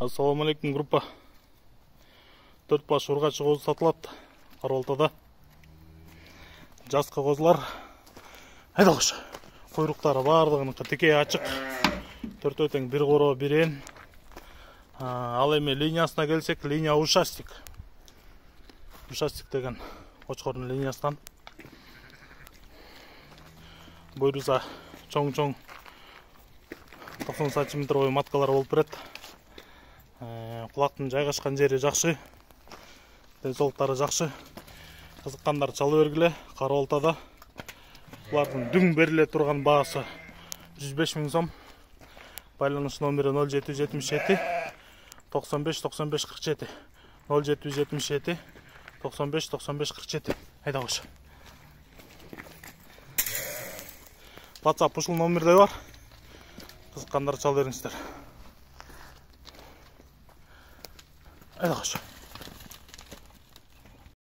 Ассаламу алейкум, группа. 4 баш ургачы қозы сатылады Қараолтада. Жасқы қозылар. Айдалғыш. Құйрықтары барлығыныкы текей ачық. 4 өтең бір қоро бірен. Ал эми линиясына келсек, линия ушастик. Ушастик деген қочқордун линиясынан. Бойруза чоң-чоң 90 сантиметр маткалар болып берет. Құлақтың жайғашқан жері жақсы, денсаулықтары жақсы. Қызыққандар чалы бергіле. Қараолтада бұлардың дүң беріле тұрған бағасы 105 000 сом. Байланыш номері 0777 95 95 47 0777 95 95 47. Айда қош. WhatsApp ушул номерде бар. Қызыққандар чалы беріңіздер. Айда қош.